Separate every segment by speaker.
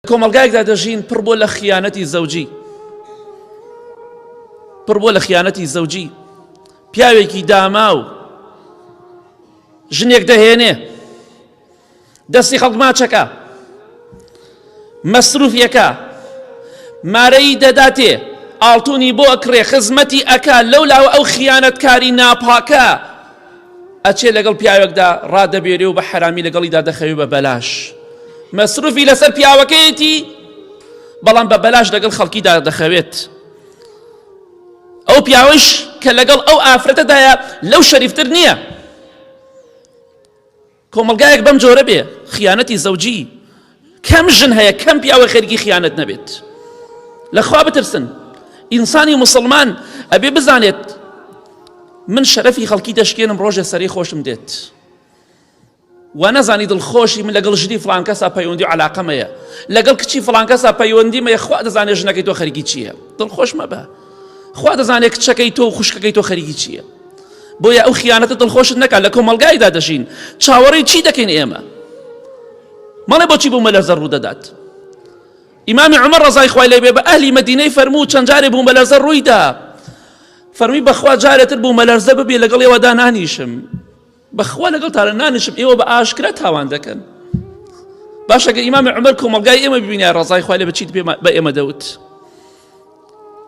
Speaker 1: کۆمەڵگایەکدا دەژین پڕ بۆ لە خیانەتی زەوجی، پڕ بۆ لە خیانەتی زەوجی. پیاوێکی داما و ژنێک دەهێنێ دەستی خەڵک ماچەکە، مەسروفیەکە، مارەی دەداتێ، ئاڵتوونی بۆ ئەکڕێ، خزمەتی ئەکا، لەولاوە ئەو خیانەتکاری ناپاکە ئەچێ لەگەڵ پیاوێکدا ڕادەبێرێ و بە حەرامی لەگەڵیدا دەخەوێ بە بەلاش. مەسروفی لەسەر پیاوەکەیەتی بەڵام بە بەلاش لەگەڵ خەڵکیدا دەخەوێت. ئەو پیاوەش کە لەگەڵ ئەو ئافرەتەدایە لەو شەریفتر نییە. کۆمەڵگایەک بەم جۆرە بێ، خیانەتی زەوجی. کەم ژن هەیە کەم پیاوە خێرگی خیانەت نەبێت. لەخوا بترسن. ئینسانی مسلمان ئەبێ بزانێت من شەرەفی خەڵکی دەشکێنم ڕۆژێ سەری خۆشم دێت، و نەزانی دڵخۆشی من لەگەڵ ژنی فڵان کەسا پەیوەندی و عەلاقەمەیە، لەگەڵ کچی فڵان کەسا پەیوەندیمەیە. خوا دەزانێت ژنەکەی تۆ خەریکی چییە، دڵخۆش مەبە. خوا دەزانێت کچەکەی تۆ و خوشکەکەی تۆ خەریکی چییە. بۆیە ئەو خیانەتە دڵخۆشت نەکات. لە کۆمەڵگایدا دەژین، چاوەڕێی چی دەکەین ئێمە؟ مەڵێ بۆچی بوو مەلەرزە ڕوو دەدات؟ ئیمامی عومەر ڕەزای خوای لێ بێ بە ئەهلی مەدینەی فەرموو چەند جارێ بوو مەلەرزە ڕوویدا، فەرمی بەخوا جارێتر بوو مەلەرزە ببێ لەگەڵ ئێوەدا نانیشم، بەخوا لەگەڵ تارە نانیشم، ئێوە بە ئاشکرا تاوان دەکەن. باشە گە ئیمامی عومەر کۆمەڵگای ئێمە ببینە ڕەزای خوای لێ بە چیت بە ئێمە دەوت.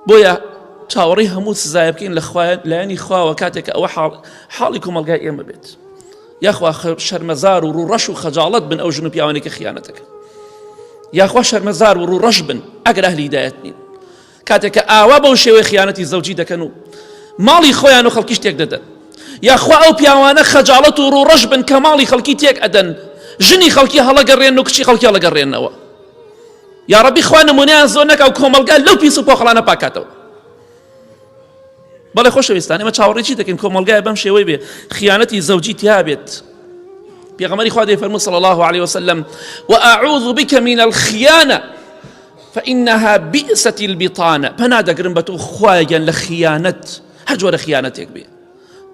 Speaker 1: بۆیە چاوەڕێی هەموو سزایە بکەین لایەنی خواوە کاتێک ئەوە حاڵی کۆمەڵگای ئێمە بێت. یاخوا شەرمەزار و ڕوڕەش و خەجاڵەت بن ئەو ژن و پیاوانێک کە خیانەتەکە، یاخوا شەرمەزار و ڕوڕەش بن ئەگەر ئەهلی هیدایەت نین. کاتێک کە ئاوا بەو شێوەی خیانەتی زەوجی دەکەن و ماڵی خۆیان و خەڵکیش تێک دەدەن، یاخوا ئەو پیاوانە خەجاڵەت و ڕوڕەش بن کە ماڵی خەڵکی تێک ئەدەن، ژنی خەڵکی هەڵەگەڕێن و کچی خەڵکی هەڵەگەڕێنەوە. یا ڕەبی خوا نمونەیان زۆر نەکا و کۆمەڵگا لەو پیس و پۆخەڵانە پاکاتەوە. بەڵێ خۆشەویستان، ئێمە چاوەڕێی چی دەکەین؟ کۆمەڵگایە بەم شێوەی بێ، خیانەتی زەوجی تیا بێت. پێغەمبەری خوا دەیفەرموو صلی الله عليه وسلم: وأعوذ بك من الخيانة فإنها بئست البطانة. پەنا دەگرم بە تۆ خوایەگەن لە خیانەت، هەر جۆرە خیانەتێک بێ،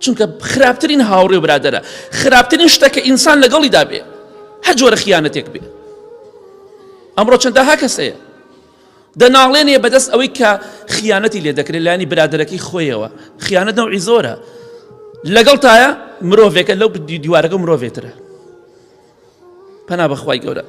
Speaker 1: چونکە خراپترین هاوڕێ و برادەرە، خراپترین شتەکە ئینسان لەگەڵیدا بێ، هەر جۆرە خیانەتێک بێ. ئەمڕۆ چەندەها کەسەیە دەناڵێنێ بەدەست ئەوەی کە خیانەتی لێ دەکرێت لایەنی برادەرەکەی خۆیەوە. خیانەت نەوعی زۆرە، لەگەڵ تایە مرۆڤێکە لەو دیوارەکە مرۆڤێترە. پەنا بەخوای گەورە.